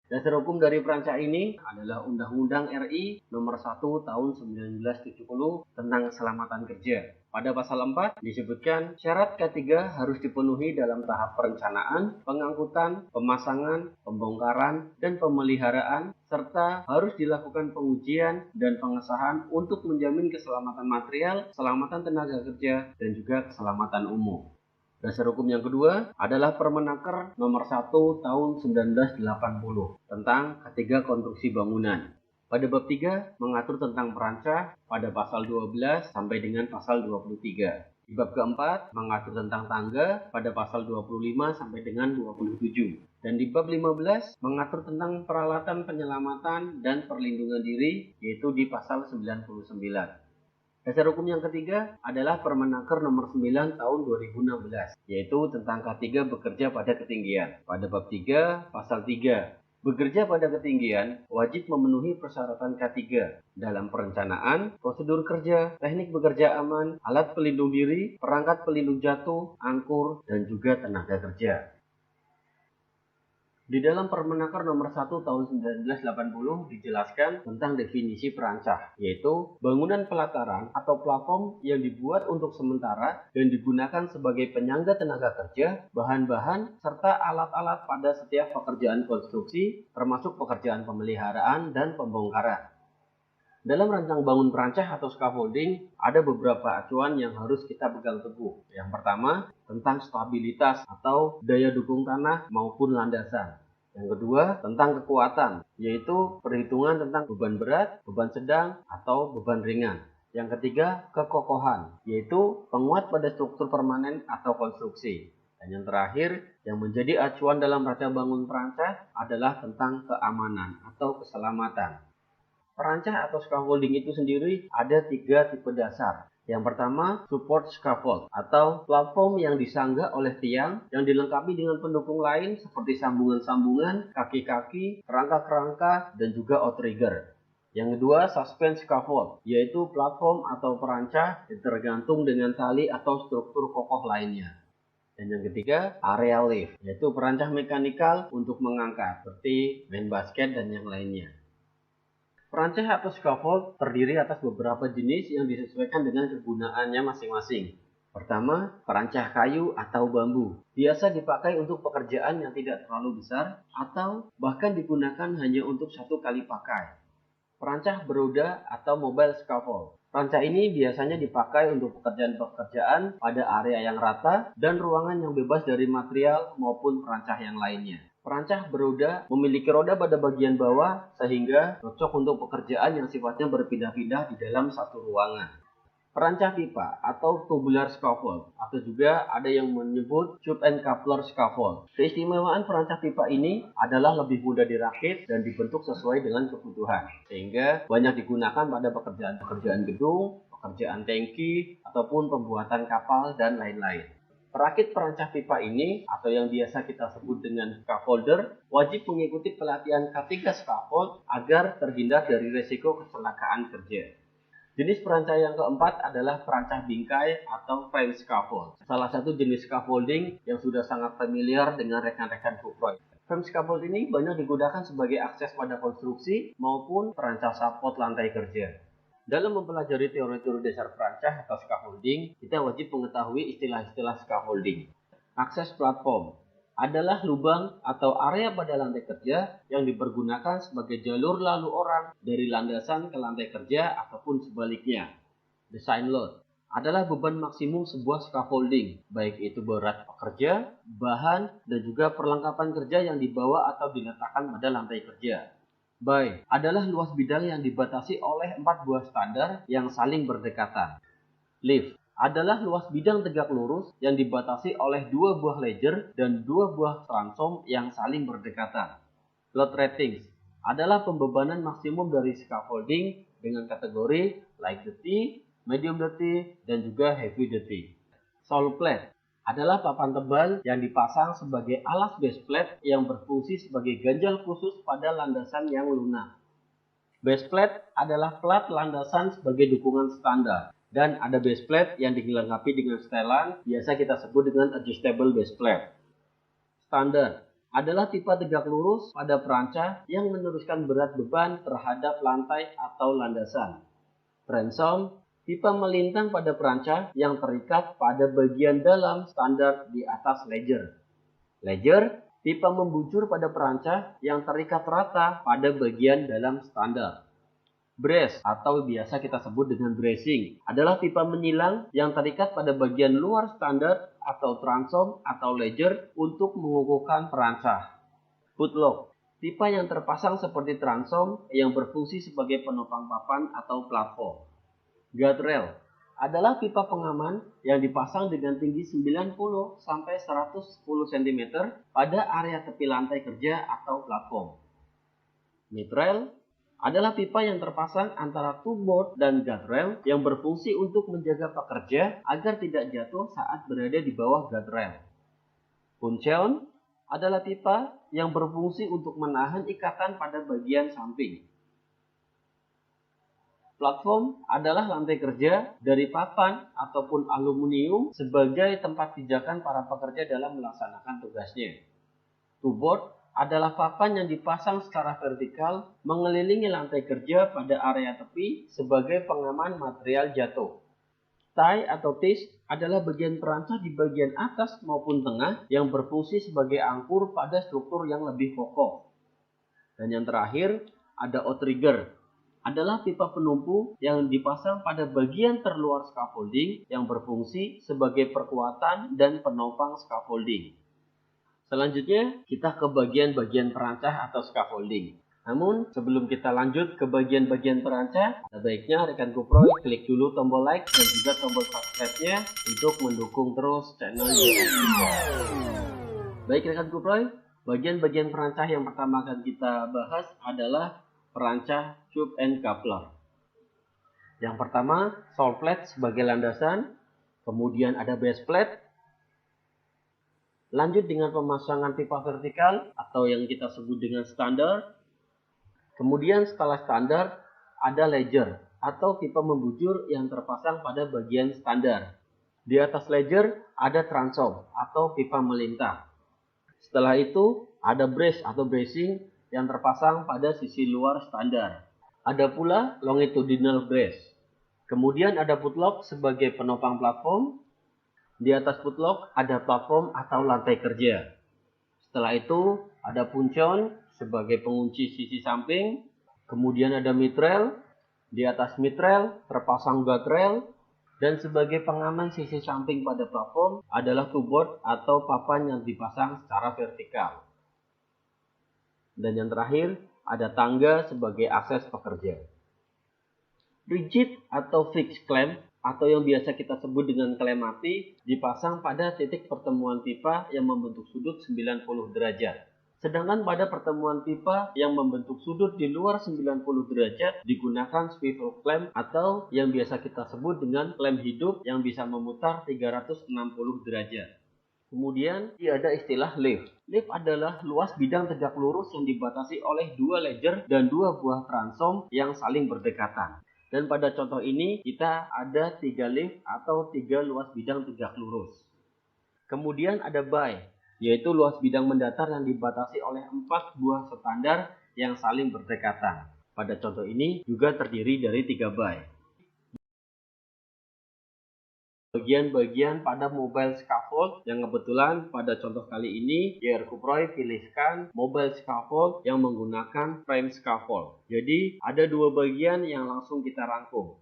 Dasar hukum dari perancah ini adalah Undang-Undang RI Nomor 1 Tahun 1970 tentang Keselamatan Kerja. Pada pasal 4 disebutkan syarat K3 harus dipenuhi dalam tahap perencanaan, pengangkutan, pemasangan, pembongkaran, dan pemeliharaan, serta harus dilakukan pengujian dan pengesahan untuk menjamin keselamatan material, keselamatan tenaga kerja, dan juga keselamatan umum. Dasar hukum yang kedua adalah Permenaker Nomor 1 Tahun 1980 tentang K3 Konstruksi Bangunan. Pada bab 3 mengatur tentang perancah pada pasal 12 sampai dengan pasal 23. Di bab keempat mengatur tentang tangga pada pasal 25 sampai dengan 27. Dan di bab 15 mengatur tentang peralatan penyelamatan dan perlindungan diri, yaitu di pasal 99. Dasar hukum yang ketiga adalah Permenaker Nomor 9 Tahun 2016, yaitu tentang K3 bekerja pada ketinggian. Pada bab 3, pasal 3, bekerja pada ketinggian wajib memenuhi persyaratan K3 dalam perencanaan, prosedur kerja, teknik bekerja aman, alat pelindung diri, perangkat pelindung jatuh, angkur, dan juga tenaga kerja. Di dalam Permenaker Nomor 1 Tahun 1980 dijelaskan tentang definisi perancah, yaitu bangunan pelataran atau platform yang dibuat untuk sementara dan digunakan sebagai penyangga tenaga kerja, bahan-bahan, serta alat-alat pada setiap pekerjaan konstruksi, termasuk pekerjaan pemeliharaan dan pembongkaran. Dalam rancang bangun perancah atau scaffolding, ada beberapa acuan yang harus kita pegang teguh. Yang pertama, tentang stabilitas atau daya dukung tanah maupun landasan. Yang kedua, tentang kekuatan, yaitu perhitungan tentang beban berat, beban sedang, atau beban ringan. Yang ketiga, kekokohan, yaitu penguat pada struktur permanen atau konstruksi. Dan yang terakhir, yang menjadi acuan dalam rancang bangun perancah adalah tentang keamanan atau keselamatan. Perancah atau scaffolding itu sendiri ada 3 tipe dasar. Yang pertama, support scaffold atau platform yang disanggah oleh tiang yang dilengkapi dengan pendukung lain seperti sambungan-sambungan, kaki-kaki, kerangka-kerangka, dan juga outrigger. Yang kedua, suspense scaffold, yaitu platform atau perancah yang tergantung dengan tali atau struktur kokoh lainnya. Dan yang ketiga, area lift, yaitu perancah mekanikal untuk mengangkat, seperti main basket dan yang lainnya. Perancah atau scaffold terdiri atas beberapa jenis yang disesuaikan dengan kegunaannya masing-masing. Pertama, perancah kayu atau bambu. Biasa dipakai untuk pekerjaan yang tidak terlalu besar atau bahkan digunakan hanya untuk satu kali pakai. Perancah beroda atau mobile scaffold. Perancah ini biasanya dipakai untuk pekerjaan-pekerjaan pada area yang rata dan ruangan yang bebas dari material maupun perancah yang lainnya. Perancah beroda memiliki roda pada bagian bawah sehingga cocok untuk pekerjaan yang sifatnya berpindah-pindah di dalam satu ruangan. Perancah pipa atau tubular scaffold atau juga ada yang menyebut tube and coupler scaffold. Keistimewaan perancah pipa ini adalah lebih mudah dirakit dan dibentuk sesuai dengan kebutuhan, sehingga banyak digunakan pada pekerjaan-pekerjaan gedung, pekerjaan tangki, ataupun pembuatan kapal dan lain-lain. Perakit perancah pipa ini, atau yang biasa kita sebut dengan scaffolder, wajib mengikuti pelatihan K3 scaffold agar terhindar dari risiko kecelakaan kerja. Jenis perancah yang keempat adalah perancah bingkai atau frame scaffold. Salah satu jenis scaffolding yang sudah sangat familiar dengan rekan-rekan Fukroy. Frame scaffold ini banyak digunakan sebagai akses pada konstruksi maupun perancah support lantai kerja. Dalam mempelajari teori-teori dasar perancah atau scaffolding, kita wajib mengetahui istilah-istilah scaffolding. Akses platform adalah lubang atau area pada lantai kerja yang dipergunakan sebagai jalur lalu orang dari landasan ke lantai kerja ataupun sebaliknya. Design load adalah beban maksimum sebuah scaffolding, baik itu berat pekerja, bahan, dan juga perlengkapan kerja yang dibawa atau diletakkan pada lantai kerja. Bay adalah luas bidang yang dibatasi oleh 4 buah standar yang saling berdekatan. Lift adalah luas bidang tegak lurus yang dibatasi oleh 2 buah ledger dan 2 buah transom yang saling berdekatan. Load ratings adalah pembebanan maksimum dari scaffolding dengan kategori light duty, medium duty, dan juga heavy duty. Sole plate adalah papan tebal yang dipasang sebagai alas base plate yang berfungsi sebagai ganjal khusus pada landasan yang lunak. Base plate adalah plat landasan sebagai dukungan standar, dan ada base plate yang dilengkapi dengan setelan, biasa kita sebut dengan adjustable base plate. Standar adalah pipa tegak lurus pada perancah yang meneruskan berat beban terhadap lantai atau landasan. Transom, pipa melintang pada perancah yang terikat pada bagian dalam standar di atas ledger. Ledger, pipa membujur pada perancah yang terikat rata pada bagian dalam standar. Brace atau biasa kita sebut dengan bracing adalah pipa menyilang yang terikat pada bagian luar standar atau transom atau ledger untuk mengukuhkan perancah. Footlock, pipa yang terpasang seperti transom yang berfungsi sebagai penopang papan atau platform. Guardrail adalah pipa pengaman yang dipasang dengan tinggi 90 sampai 110 cm pada area tepi lantai kerja atau platform. Midrail adalah pipa yang terpasang antara two-board dan guardrail yang berfungsi untuk menjaga pekerja agar tidak jatuh saat berada di bawah guardrail. Puncheon adalah pipa yang berfungsi untuk menahan ikatan pada bagian samping. Platform adalah lantai kerja dari papan ataupun aluminium sebagai tempat pijakan para pekerja dalam melaksanakan tugasnya. Two-board adalah papan yang dipasang secara vertikal mengelilingi lantai kerja pada area tepi sebagai pengaman material jatuh. Tie atau tees adalah bagian perancah di bagian atas maupun tengah yang berfungsi sebagai angkur pada struktur yang lebih kokoh. Dan yang terakhir ada outrigger, adalah pipa penumpu yang dipasang pada bagian terluar scaffolding yang berfungsi sebagai perkuatan dan penopang scaffolding. Selanjutnya, kita ke bagian-bagian perancah atau scaffolding. Namun, sebelum kita lanjut ke bagian-bagian perancah, sebaiknya rekan Kuproy klik dulu tombol like dan juga tombol subscribe-nya untuk mendukung terus channel YouTube. Baik rekan Kuproy, bagian-bagian perancah yang pertama akan kita bahas adalah perancah tube and coupler. Yang pertama, sole plate sebagai landasan, kemudian ada base plate. Lanjut dengan pemasangan pipa vertikal atau yang kita sebut dengan standar. Kemudian setelah standar ada ledger atau pipa membujur yang terpasang pada bagian standar. Di atas ledger ada transom atau pipa melintang. Setelah itu ada brace atau bracing yang terpasang pada sisi luar standar. Ada pula longitudinal brace. Kemudian ada footlock sebagai penopang platform. Di atas footlock ada platform atau lantai kerja. Setelah itu ada puncheon sebagai pengunci sisi samping. Kemudian ada midrail. Di atas midrail terpasang guardrail. Dan sebagai pengaman sisi samping pada platform adalah two-board atau papan yang dipasang secara vertikal. Dan yang terakhir ada tangga sebagai akses pekerja. Rigid atau fixed clamp atau yang biasa kita sebut dengan klem mati dipasang pada titik pertemuan pipa yang membentuk sudut 90 derajat. Sedangkan pada pertemuan pipa yang membentuk sudut di luar 90 derajat digunakan swivel clamp atau yang biasa kita sebut dengan klem hidup yang bisa memutar 360 derajat. Kemudian ada istilah lift. Lift adalah luas bidang tegak lurus yang dibatasi oleh dua ledger dan dua buah transom yang saling berdekatan. Dan pada contoh ini kita ada 3 lift atau 3 luas bidang tegak lurus. Kemudian ada bay, yaitu luas bidang mendatar yang dibatasi oleh 4 buah standar yang saling berdekatan. Pada contoh ini juga terdiri dari 3 bay. Bagian-bagian pada mobile scaffold yang kebetulan pada contoh kali ini YR Kuproy pilihkan mobile scaffold yang menggunakan frame scaffold. Jadi ada dua bagian yang langsung kita rangkum.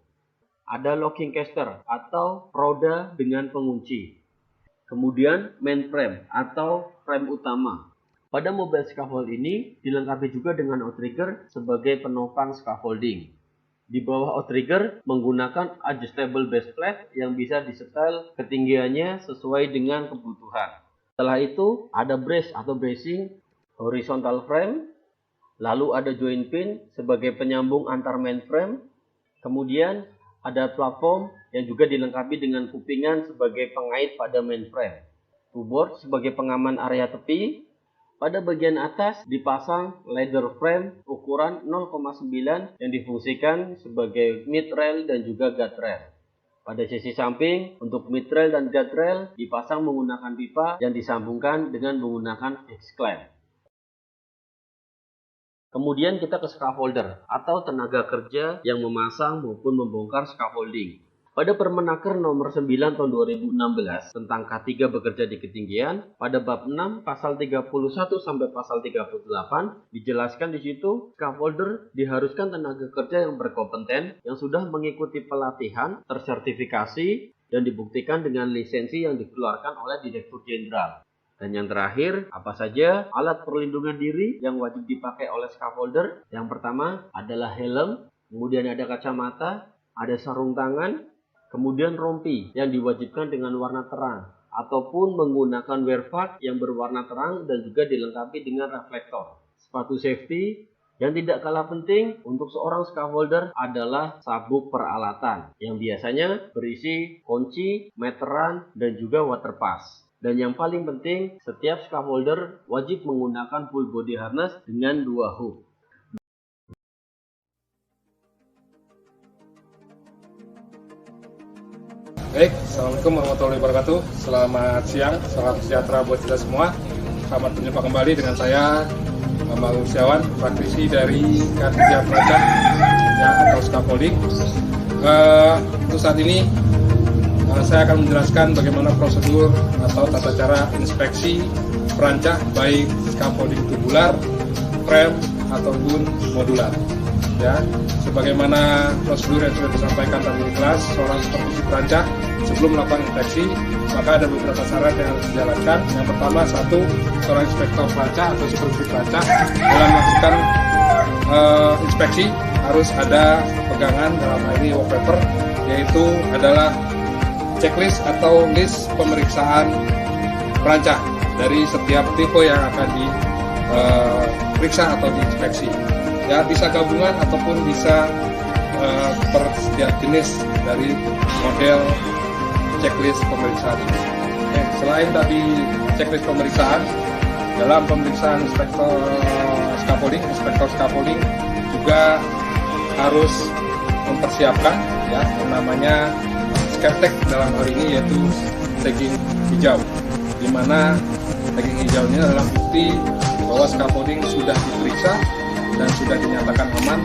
Ada locking caster atau roda dengan pengunci. Kemudian main frame atau frame utama. Pada mobile scaffold ini dilengkapi juga dengan outrigger sebagai penopang scaffolding. Di bawah outrigger menggunakan adjustable base plate yang bisa disetel ketinggiannya sesuai dengan kebutuhan. Setelah itu ada brace atau bracing horizontal frame, lalu ada joint pin sebagai penyambung antar main frame, kemudian ada platform yang juga dilengkapi dengan kupingan sebagai pengait pada main frame, two-board sebagai pengaman area tepi. Pada bagian atas dipasang ladder frame ukuran 0,9 yang difungsikan sebagai midrail dan juga guardrail. Pada sisi samping untuk midrail dan guardrail dipasang menggunakan pipa yang disambungkan dengan menggunakan fixed clamp. Kemudian kita ke scaffolder atau tenaga kerja yang memasang maupun membongkar scaffolding. Pada Permenaker nomor 9 tahun 2016 tentang K3 bekerja di ketinggian, pada bab 6 pasal 31 sampai pasal 38 dijelaskan di situ scaffolder diharuskan tenaga kerja yang berkompeten yang sudah mengikuti pelatihan, tersertifikasi dan dibuktikan dengan lisensi yang dikeluarkan oleh Direktur Jenderal. Dan yang terakhir, apa saja alat perlindungan diri yang wajib dipakai oleh scaffolder? Yang pertama adalah helm, kemudian ada kacamata, ada sarung tangan, kemudian rompi yang diwajibkan dengan warna terang, ataupun menggunakan wearfak yang berwarna terang dan juga dilengkapi dengan reflektor. Sepatu safety, yang tidak kalah penting untuk seorang scaffolder adalah sabuk peralatan yang biasanya berisi kunci, meteran, dan juga water pass. Dan yang paling penting, setiap scaffolder wajib menggunakan full body harness dengan 2 hook. Baik, Assalamualaikum warahmatullahi wabarakatuh. Selamat siang, salam sejahtera buat kita semua. Selamat berjumpa kembali dengan saya, Bambang Usiawan, praktisi dari K3 Perancah ya, atau scaffolding. Untuk saat ini saya akan menjelaskan bagaimana prosedur atau tata cara inspeksi perancah baik scaffolding tubular, frame ataupun modular. Ya, sebagaimana prosedur yang sudah disampaikan tadi di kelas, seorang supervisi perancah sebelum melakukan inspeksi maka ada beberapa syarat yang harus dijalankan. Yang pertama, satu, seorang inspektor perancah atau supervisi perancah dalam melakukan inspeksi harus ada pegangan dalam hal ini wallpaper, yaitu adalah checklist atau list pemeriksaan perancah dari setiap tipe yang akan diperiksa atau diinspeksi. Ya, bisa gabungan ataupun bisa per setiap jenis dari model checklist pemeriksaan ini. Selain tadi checklist pemeriksaan, dalam pemeriksaan inspektor scaffolding juga harus mempersiapkan ya yang namanya skeptek dalam hal ini, yaitu tagging hijau, di mana tagging hijau ini adalah bukti bahwa scaffolding sudah diperiksa dan sudah dinyatakan aman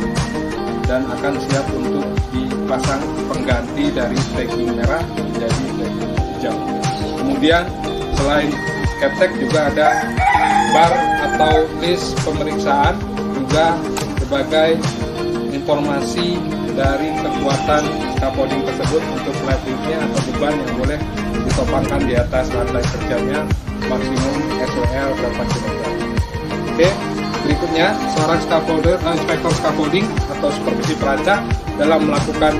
dan akan siap untuk dipasang pengganti dari tagging merah menjadi tagging hijau. Kemudian selain skeptek juga ada bar atau list pemeriksaan juga sebagai informasi dari kekuatan scaffolding tersebut untuk levelnya atau beban yang boleh ditopangkan di atas lantai kerjanya, maksimum SOL berapa kilogram. Oke, berikutnya seorang inspektor scaffolding atau supervisi perancah dalam melakukan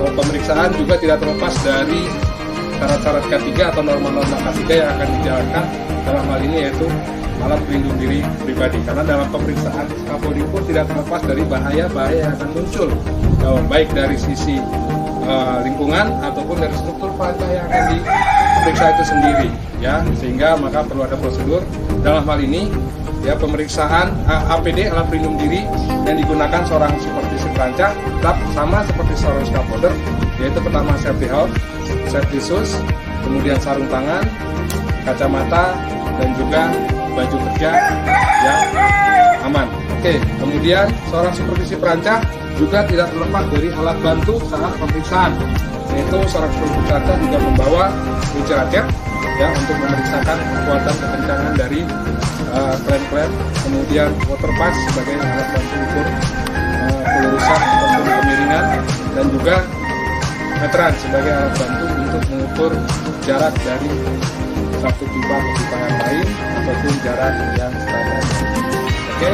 pemeriksaan juga tidak terlepas dari syarat-syarat K3 atau norma-norma K3 yang akan dijalankan dalam hal ini, yaitu alat pelindung diri pribadi. Karena dalam pemeriksaan scaffolding pun tidak terlepas dari bahaya-bahaya yang akan muncul, baik dari sisi lingkungan ataupun dari struktur perancah yang akan diperiksa itu sendiri, ya. Sehingga maka perlu ada prosedur dalam hal ini, ya, pemeriksaan APD alat pelindung diri yang digunakan seorang supervisi perancah tetap sama seperti seorang scaffolder, yaitu pertama safety helm, safety shoes, kemudian sarung tangan, kacamata, dan juga baju kerja yang aman. Oke, kemudian seorang supervisi perancah juga tidak terlepas dari alat bantu saat pemeriksaan, yaitu seorang supervisi perancah juga membawa winch ratchet ya untuk memeriksakan kekuatan kekencangan dari klem-klem, kemudian water pass sebagai alat bantu ukur pelurusan ataupun kemiringan, dan juga meteran sebagai alat bantu untuk mengukur jarak dari satu pipa ke pipa yang lain ataupun jarak yang standar. Oke.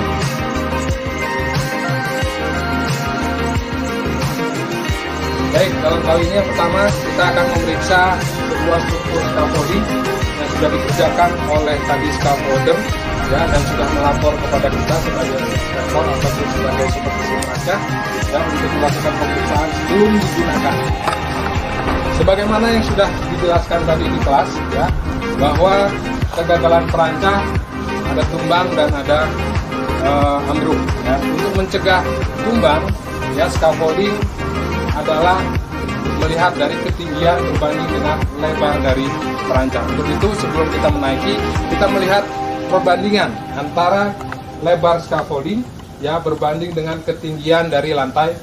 Baik, dalam hal ini yang pertama kita akan memeriksa sebuah struktur scaffolding yang sudah dikerjakan oleh tadi scaffolder ya, dan sudah melapor kepada kita sebagai inspektor ataupun sebagai supervisi perancah dan untuk melakukan pemeriksaan sebelum digunakan. Sebagaimana yang sudah dijelaskan tadi di kelas ya, bahwa kegagalan perancah ada tumbang dan ada ambruk ya. Untuk mencegah tumbang ya, scaffolding adalah melihat dari ketinggian berbanding dengan lebar dari perancah. Untuk itu sebelum kita menaiki, kita melihat perbandingan antara lebar scaffolding ya berbanding dengan ketinggian dari lantai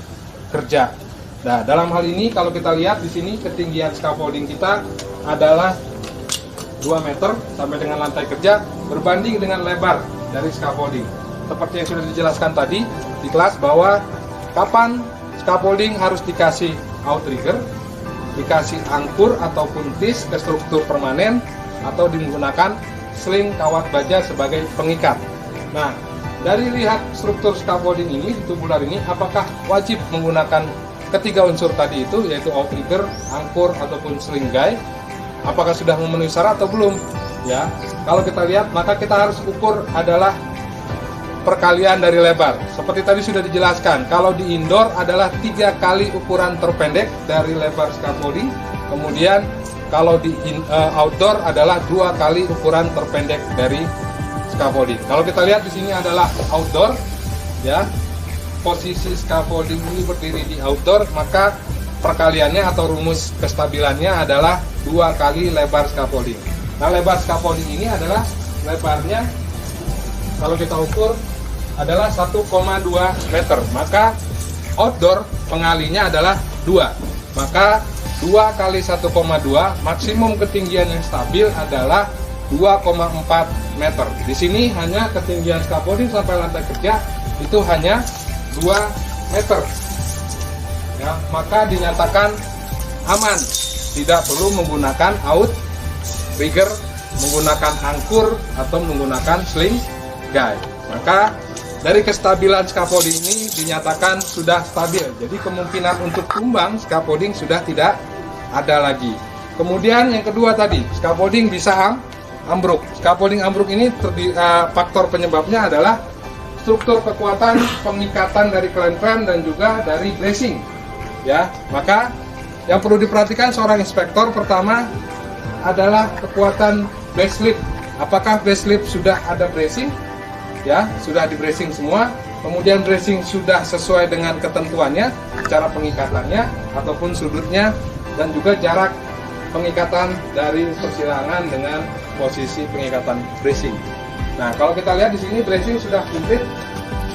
kerja. Nah, dalam hal ini kalau kita lihat di sini ketinggian scaffolding kita adalah 2 meter sampai dengan lantai kerja berbanding dengan lebar dari scaffolding. Seperti yang sudah dijelaskan tadi di kelas bahwa kapan scaffolding harus dikasih outrigger, dikasih angkur ataupun tis ke struktur permanen, atau menggunakan sling kawat baja sebagai pengikat. Nah, dari lihat struktur scaffolding ini di tubular ini, apakah wajib menggunakan ketiga unsur tadi itu, yaitu outrigger, angkur, ataupun sling guy? Apakah sudah memenuhi syarat atau belum? Ya, kalau kita lihat, maka kita harus ukur adalah perkalian dari lebar. Seperti tadi sudah dijelaskan, kalau di indoor adalah 3 kali ukuran terpendek dari lebar scaffolding. Kemudian kalau di outdoor adalah 2 kali ukuran terpendek dari scaffolding. Kalau kita lihat di sini adalah outdoor, ya, posisi scaffolding ini berdiri di outdoor, maka perkaliannya atau rumus kestabilannya adalah 2 kali lebar scaffolding. Nah, lebar scaffolding ini adalah lebarnya, kalau kita ukur, adalah 1,2 meter. Maka outdoor pengalinya adalah 2. Maka 2 kali 1,2, maksimum ketinggian yang stabil adalah 2,4 meter. Di sini hanya ketinggian scaffolding sampai lantai kerja itu hanya 2 meter. Ya, maka dinyatakan aman, tidak perlu menggunakan outrigger, menggunakan angkur, atau menggunakan sling guy. Maka dari kestabilan scaffolding ini dinyatakan sudah stabil. Jadi kemungkinan untuk tumbang scaffolding sudah tidak ada lagi. Kemudian yang kedua tadi, scaffolding bisa ambruk. Scaffolding ambruk ini faktor penyebabnya adalah struktur kekuatan pengikatan dari klem-klem dan juga dari bracing. Ya, maka yang perlu diperhatikan seorang inspektor pertama adalah kekuatan base slip. Apakah base slip sudah ada bracing? Ya, sudah di bracing semua. Kemudian bracing sudah sesuai dengan ketentuannya, cara pengikatannya ataupun sudutnya, dan juga jarak pengikatan dari persilangan dengan posisi pengikatan bracing. Nah, kalau kita lihat di sini bracing sudah komplit.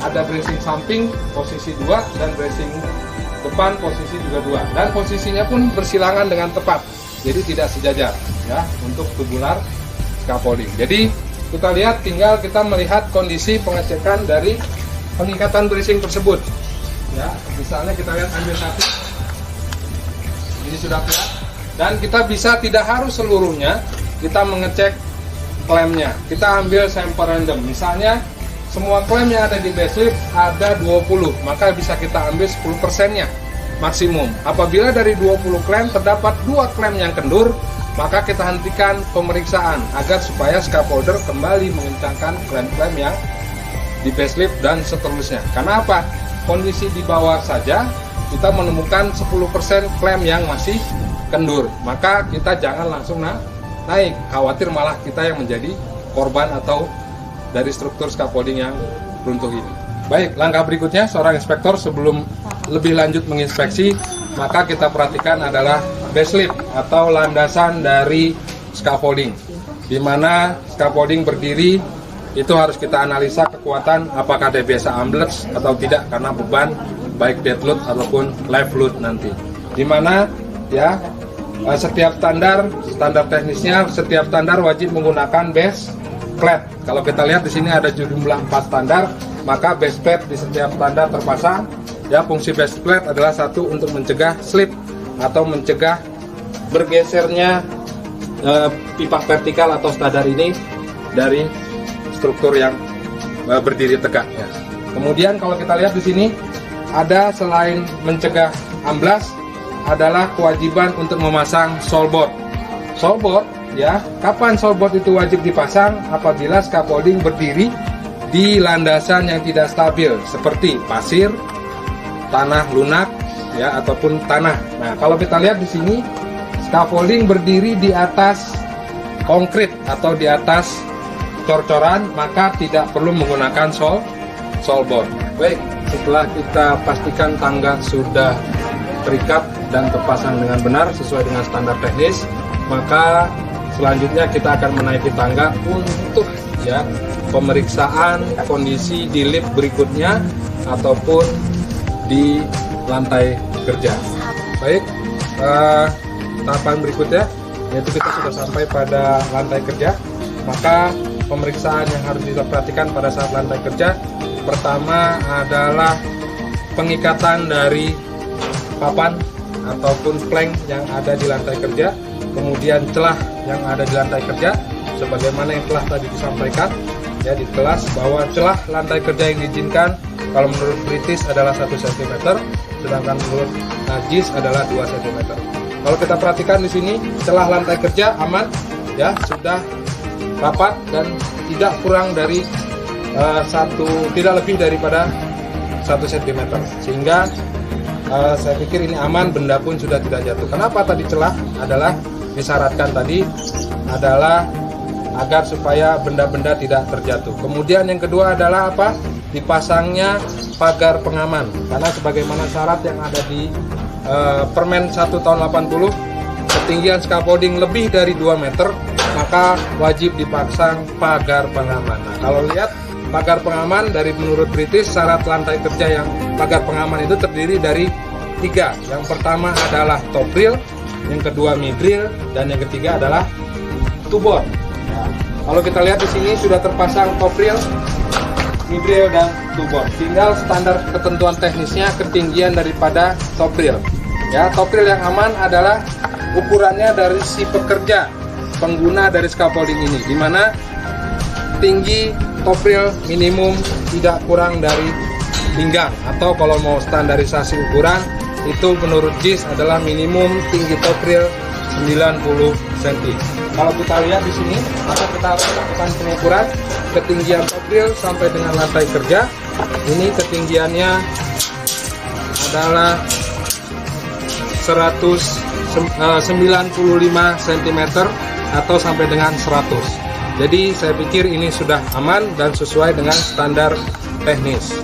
Ada bracing samping posisi 2 dan bracing depan posisi juga 2, dan posisinya pun bersilangan dengan tepat. Jadi tidak sejajar, ya, untuk tubular scaffolding. Jadi kita lihat, tinggal kita melihat kondisi pengecekan dari pengikatan bracing tersebut. Ya, misalnya kita lihat ambil satu, ini sudah flat, dan kita bisa tidak harus seluruhnya kita mengecek klemnya. Kita ambil sampel random, misalnya semua klem yang ada di base slip ada 20, maka bisa kita ambil 10%-nya maksimum. Apabila dari 20 klem terdapat 2 klem yang kendur, maka kita hentikan pemeriksaan agar supaya scaffolder kembali mengencangkan klem-klem yang di base slip dan seterusnya. Karena apa? Kondisi di bawah saja kita menemukan 10% klem yang masih kendur, maka kita jangan langsung naik, khawatir malah kita yang menjadi korban atau dari struktur scaffolding yang runtuh ini. Baik, langkah berikutnya seorang inspektor sebelum lebih lanjut menginspeksi, maka kita perhatikan adalah base slip atau landasan dari scaffolding, di mana scaffolding berdiri itu harus kita analisa kekuatan, apakah dia biasa ambles atau tidak karena beban baik dead load ataupun live load nanti. Di mana ya setiap standar teknisnya, setiap standar wajib menggunakan base plate. Kalau kita lihat di sini ada jumlah 4 standar, maka base plate di setiap standar terpasang. Ya, fungsi base plate adalah satu untuk mencegah slip atau mencegah bergesernya pipa vertikal atau standar ini dari struktur yang berdiri tegak. Ya. Kemudian kalau kita lihat di sini ada selain mencegah amblas adalah kewajiban untuk memasang soulboard. Soulboard ya, kapan soulboard itu wajib dipasang? Apabila scaffolding berdiri di landasan yang tidak stabil seperti pasir, tanah lunak ya, ataupun tanah. Nah, kalau kita lihat di sini scaffolding berdiri di atas konkrit atau di atas cor-coran, maka tidak perlu menggunakan soulboard. Baik, setelah kita pastikan tangga sudah terikat dan terpasang dengan benar sesuai dengan standar teknis, maka selanjutnya kita akan menaiki tangga untuk ya pemeriksaan kondisi di lift berikutnya ataupun di lantai kerja. Baik, tahapan berikutnya yaitu kita sudah sampai pada lantai kerja. Maka pemeriksaan yang harus kita perhatikan pada saat lantai kerja, pertama adalah pengikatan dari papan ataupun plank yang ada di lantai kerja, kemudian celah yang ada di lantai kerja, sebagaimana yang telah tadi disampaikan ya di kelas, bahwa celah lantai kerja yang diizinkan kalau menurut British adalah 1 cm, sedangkan menurut JIS adalah 2 cm. Kalau kita perhatikan di sini, celah lantai kerja aman ya, sudah rapat dan tidak kurang dari tidak lebih daripada 1 cm, sehingga saya pikir ini aman, benda pun sudah tidak jatuh. Kenapa tadi celah adalah disyaratkan tadi adalah agar supaya benda-benda tidak terjatuh. Kemudian yang kedua adalah apa? Dipasangnya pagar pengaman, karena sebagaimana syarat yang ada di Permen 1 tahun 80, ketinggian scaffolding lebih dari 2 meter maka wajib dipasang pagar pengaman. Nah, kalau lihat pagar pengaman dari menurut British, syarat lantai kerja yang pagar pengaman itu terdiri dari 3. Yang pertama adalah top rail, yang kedua mid rail, dan yang ketiga adalah two board. Nah, kalau kita lihat di sini sudah terpasang top rail, mid rail, dan two board. Tinggal standar ketentuan teknisnya ketinggian daripada top rail. Ya, top rail yang aman adalah ukurannya dari si pekerja pengguna dari scaffolding ini, di mana tinggi top rail minimum tidak kurang dari pinggang, atau kalau mau standarisasi ukuran itu menurut JIS adalah minimum tinggi top rail 90 cm. Kalau kita lihat di sini, maka kita lakukan pengukuran ketinggian top rail sampai dengan lantai kerja. Ini ketinggiannya adalah 195 cm atau sampai dengan 100. Jadi saya pikir ini sudah aman dan sesuai dengan standar teknis.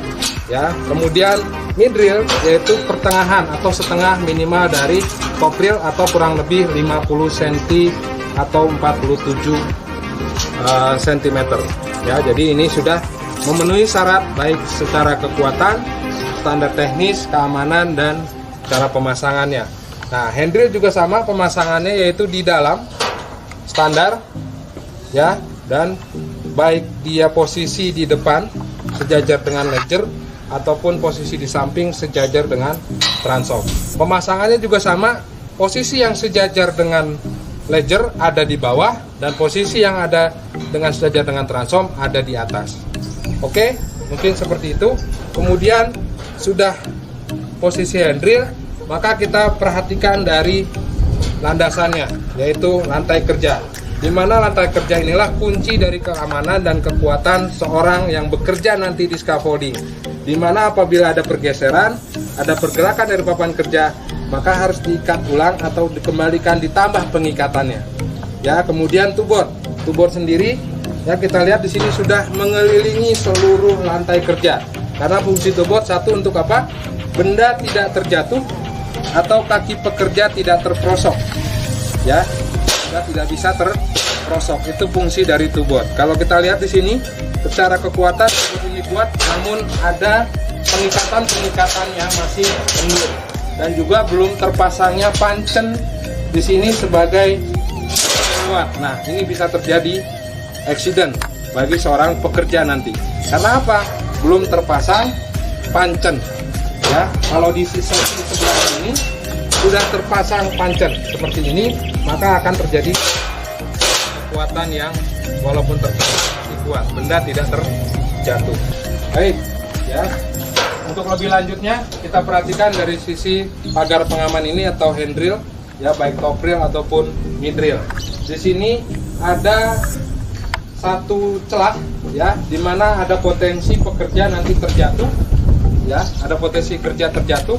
Ya, kemudian mid rail yaitu pertengahan atau setengah minimal dari top rail atau kurang lebih 50 cm atau 47 cm. Ya, jadi ini sudah memenuhi syarat baik secara kekuatan, standar teknis, keamanan, dan cara pemasangannya. Nah, handrail juga sama pemasangannya, yaitu di dalam standar ya, dan baik dia posisi di depan sejajar dengan ledger ataupun posisi di samping sejajar dengan transom. Pemasangannya juga sama, posisi yang sejajar dengan ledger ada di bawah dan posisi yang ada dengan sejajar dengan transom ada di atas. Oke, mungkin seperti itu. Kemudian sudah posisi handrail, maka kita perhatikan dari landasannya, yaitu lantai kerja, di mana lantai kerja inilah kunci dari keamanan dan kekuatan seorang yang bekerja nanti di scaffolding, di mana apabila ada pergeseran, ada pergerakan dari papan kerja, maka harus diikat ulang atau dikembalikan, ditambah pengikatannya. Ya, kemudian two board sendiri, ya kita lihat di sini sudah mengelilingi seluruh lantai kerja. Karena fungsi two board satu untuk apa? Benda tidak terjatuh atau kaki pekerja tidak terprosok. Ya, tidak bisa terprosok, itu fungsi dari two board. Kalau kita lihat di sini, secara kekuatan ini kuat, namun ada pengikatan yang masih mundur, dan juga belum terpasangnya pancen di sini sebagai penguat. Nah, ini bisa terjadi accident bagi seorang pekerja nanti. Karena apa? Belum terpasang pancen. Ya, kalau di sisi sebelah ini sudah terpasang pancen seperti ini, maka akan terjadi kekuatan yang walaupun kuat, benda tidak terjatuh. Baik, ya. Untuk lebih lanjutnya kita perhatikan dari sisi pagar pengaman ini atau handrail, ya baik top rail ataupun mid rail. Di sini ada satu celah, ya, di mana ada potensi pekerja nanti terjatuh, ya, ada potensi kerja terjatuh,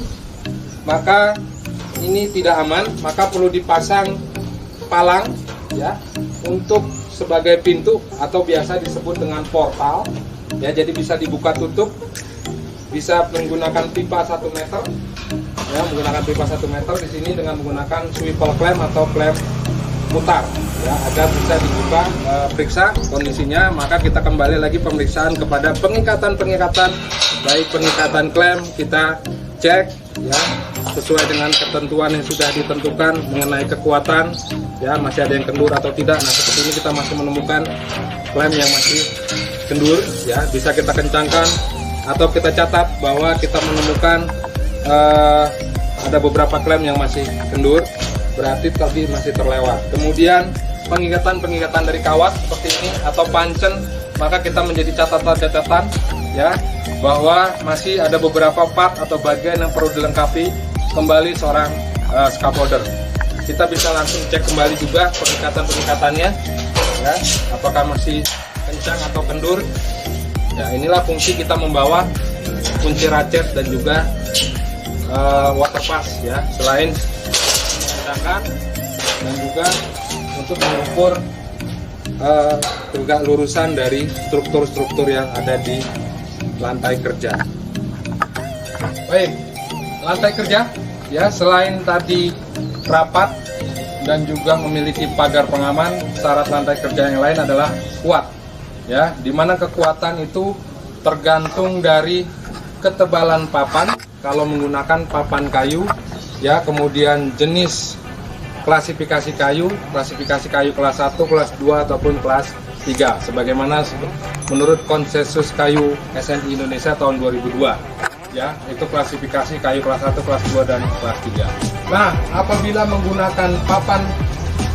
maka ini tidak aman, maka perlu dipasang palang, ya, untuk sebagai pintu atau biasa disebut dengan portal, ya, jadi bisa dibuka tutup, bisa menggunakan pipa 1 meter, ya, menggunakan pipa 1 meter di sini dengan menggunakan swivel clamp atau clamp berputar ya, agar bisa dibuka periksa kondisinya. Maka kita kembali lagi pemeriksaan kepada pengikatan baik pengikatan klem kita cek ya sesuai dengan ketentuan yang sudah ditentukan mengenai kekuatan ya, masih ada yang kendur atau tidak. Nah seperti ini kita masih menemukan klem yang masih kendur ya, bisa kita kencangkan atau kita catat bahwa kita menemukan ada beberapa klem yang masih kendur, berarti tadi masih terlewat. Kemudian pengikatan dari kawat seperti ini atau pancen, maka kita menjadi catatan ya bahwa masih ada beberapa part atau bagian yang perlu dilengkapi kembali seorang scaffolder. Kita bisa langsung cek kembali juga pengikatannya ya, apakah masih kencang atau kendur. Ya, inilah fungsi kita membawa kunci ratchet dan juga water pass ya, selain mengencangkan dan juga untuk mengukur tegak lurusan dari struktur-struktur yang ada di lantai kerja. Baik, lantai kerja ya, selain tadi rapat dan juga memiliki pagar pengaman, syarat lantai kerja yang lain adalah kuat ya, dimana kekuatan itu tergantung dari ketebalan papan kalau menggunakan papan kayu ya, kemudian jenis klasifikasi kayu kelas 1, kelas 2 ataupun kelas 3 sebagaimana menurut konsensus kayu SNI Indonesia tahun 2002 ya, itu klasifikasi kayu kelas 1, kelas 2 dan kelas 3. Nah, apabila menggunakan papan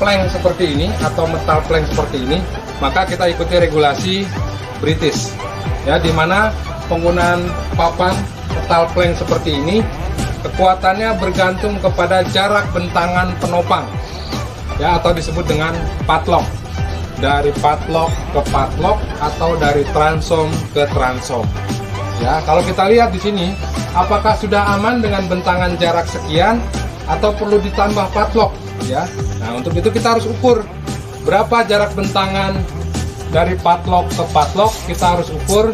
plank seperti ini atau metal plank seperti ini, maka kita ikuti regulasi British ya, dimana penggunaan papan metal plank seperti ini kekuatannya bergantung kepada jarak bentangan penopang ya, atau disebut dengan padlock, dari padlock ke padlock atau dari transom ke transom ya. Kalau kita lihat di sini, apakah sudah aman dengan bentangan jarak sekian atau perlu ditambah padlock ya. Nah, untuk itu kita harus ukur berapa jarak bentangan dari padlock ke padlock, kita harus ukur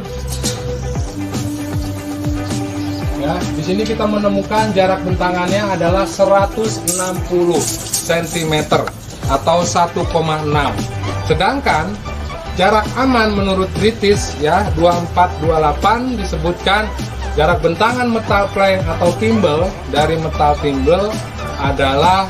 ya. Di sini kita menemukan jarak bentangannya adalah 160 cm atau 1,6. Sedangkan jarak aman menurut British ya 2428 disebutkan jarak bentangan metal plank atau timbel dari metal timbel adalah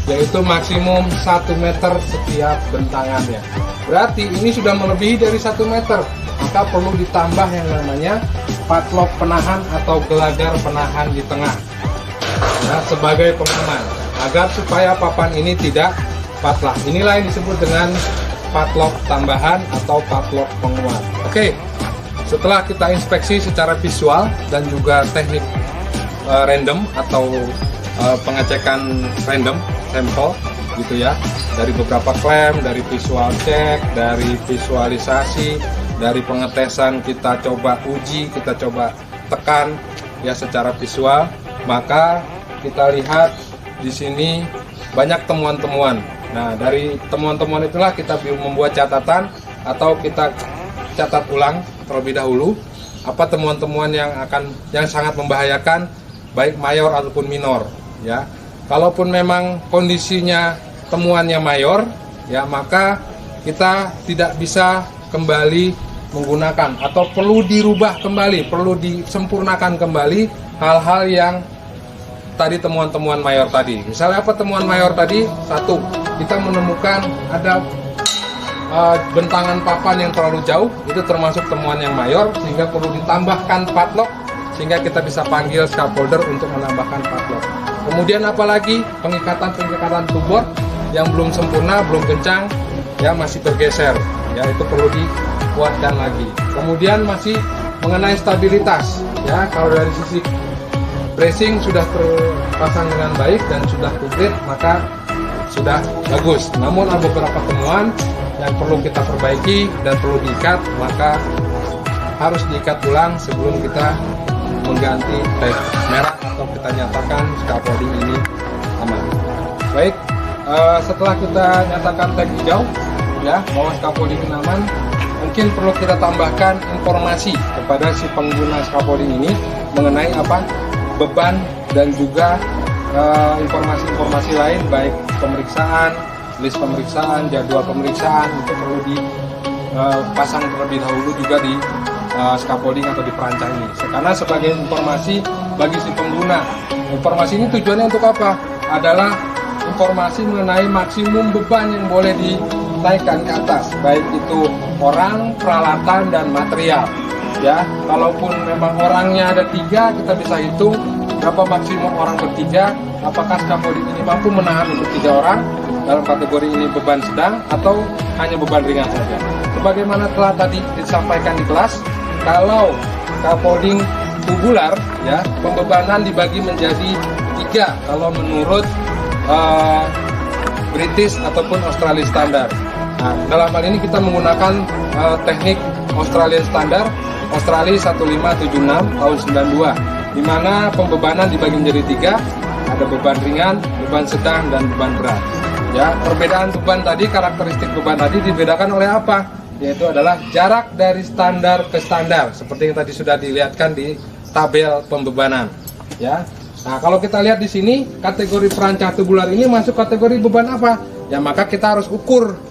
yaitu maksimum 1 meter setiap bentangannya. Berarti ini sudah melebihi dari 1 meter, maka perlu ditambah yang namanya padlock penahan atau gelagar penahan di tengah ya, sebagai pengaman agar supaya papan ini tidak patah. Inilah yang disebut dengan padlock tambahan atau padlock penguat. Oke, setelah kita inspeksi secara visual dan juga teknik random atau pengecekan random sampel gitu ya, dari beberapa klem, dari visual check, dari visualisasi, dari pengetesan kita coba uji, kita coba tekan ya secara visual, maka kita lihat di sini banyak temuan-temuan. Nah, dari temuan-temuan itulah kita membuat catatan atau kita catat ulang terlebih dahulu apa temuan-temuan yang sangat membahayakan baik mayor ataupun minor ya. Kalaupun memang kondisinya temuannya mayor ya, maka kita tidak bisa kembali menggunakan atau perlu dirubah kembali, perlu disempurnakan kembali hal-hal yang tadi temuan-temuan mayor tadi. Misalnya apa temuan mayor tadi? Satu, kita menemukan ada bentangan papan yang terlalu jauh, itu termasuk temuan yang mayor sehingga perlu ditambahkan padlock sehingga kita bisa panggil scaffolder untuk menambahkan padlock. Kemudian apalagi pengikatan tubor yang belum sempurna, belum kencang ya, masih bergeser ya, itu perlu dikuatkan lagi. Kemudian masih mengenai stabilitas ya, kalau dari sisi bracing sudah terpasang dengan baik dan sudah komplit maka sudah bagus. Namun ada beberapa temuan yang perlu kita perbaiki dan perlu diikat, maka harus diikat ulang sebelum kita mengganti tag merah atau kita nyatakan scaffolding ini aman. Baik, setelah kita nyatakan tag hijau ya bahwa scaffolding ini aman, mungkin perlu kita tambahkan informasi kepada si pengguna scaffolding ini mengenai apa beban dan juga informasi-informasi lain baik pemeriksaan list pemeriksaan, jadwal pemeriksaan itu perlu dipasang terlebih dahulu juga di scaffolding atau di perancang ini. Karena sebagai informasi bagi si pengguna, informasi ini tujuannya untuk apa? Adalah informasi mengenai maksimum beban yang boleh dinaikkan ke atas, baik itu orang, peralatan, dan material. Ya, kalaupun memang orangnya ada 3, kita bisa hitung berapa maksimum orang bertiga, apakah scaffolding ini mampu menahan untuk 3 orang dalam kategori ini beban sedang atau hanya beban ringan saja. Sebagaimana telah tadi disampaikan di kelas, kalau scaffolding tubular, ya, pembebanan dibagi menjadi 3 kalau menurut British ataupun Australia Standard. Nah, dalam hal ini kita menggunakan teknik Australian Standard Australia 1576 tahun 92, di mana pembebanan dibagi menjadi 3, ada beban ringan, beban sedang, dan beban berat. Ya, perbedaan beban tadi, karakteristik beban tadi dibedakan oleh apa? Yaitu adalah jarak dari standar ke standar, seperti yang tadi sudah dilihatkan di tabel pembebanan. Ya, nah kalau kita lihat di sini, kategori perancang tubular ini masuk kategori beban apa? Ya, maka kita harus ukur.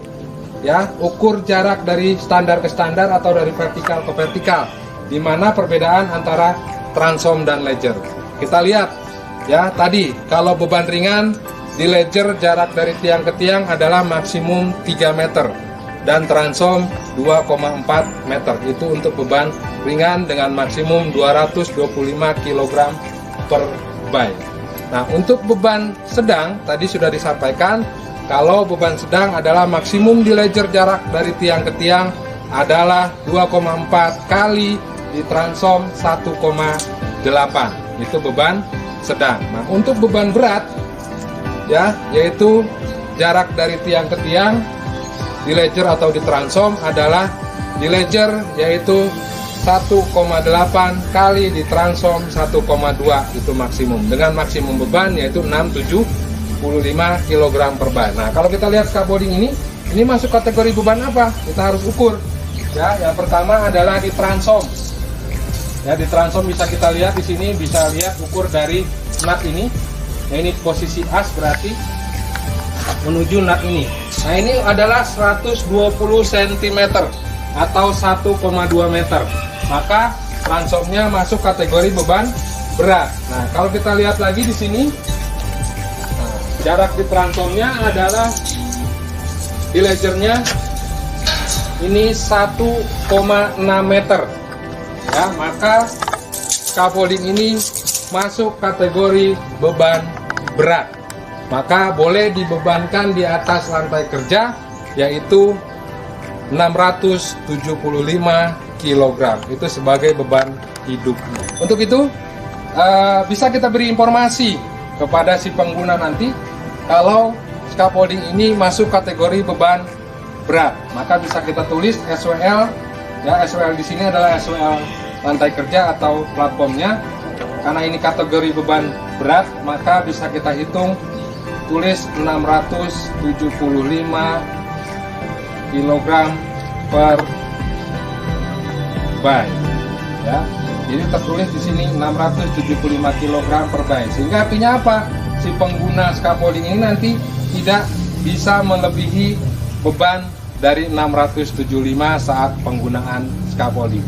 Ya, ukur jarak dari standar ke standar atau dari vertikal ke vertikal, di mana perbedaan antara transom dan ledger. Kita lihat, ya, tadi kalau beban ringan di ledger jarak dari tiang ke tiang adalah maksimum 3 meter dan transom 2,4 meter. Itu untuk beban ringan dengan maksimum 225 kg per bay. Nah, untuk beban sedang tadi sudah disampaikan, kalau beban sedang adalah maksimum di ledger jarak dari tiang ke tiang adalah 2,4 kali di transom 1,8. Itu beban sedang. Nah, untuk beban berat, ya, yaitu jarak dari tiang ke tiang di ledger atau di transom adalah di ledger yaitu 1,8 kali di transom 1,2, itu maksimum, dengan maksimum beban yaitu 675 kg per bay. Nah, kalau kita lihat scaffolding ini masuk kategori beban apa? Kita harus ukur. Ya, yang pertama adalah di transom. Ya, di transom bisa kita lihat di sini, bisa lihat ukur dari nut ini. Nah, ini posisi as berarti menuju nut ini. Nah, ini adalah 120 cm atau 1,2 meter. Maka transomnya masuk kategori beban berat. Nah, kalau kita lihat lagi di sini, jarak di transomnya adalah di ledgernya ini 1,6 meter. Ya, maka scaffolding ini masuk kategori beban berat. Maka boleh dibebankan di atas lantai kerja yaitu 675 kg. Itu sebagai beban hidup. Untuk itu bisa kita beri informasi kepada si pengguna nanti kalau scaffolding ini masuk kategori beban berat, maka bisa kita tulis SWL. Ya, SWL di sini adalah SWL lantai kerja atau platformnya. Karena ini kategori beban berat, maka bisa kita hitung tulis 675 kg per bay. Ya. Jadi tertulis di sini 675 kg per bay. Sehingga artinya apa? Si pengguna scaffolding ini nanti tidak bisa melebihi beban dari 675 saat penggunaan scaffolding.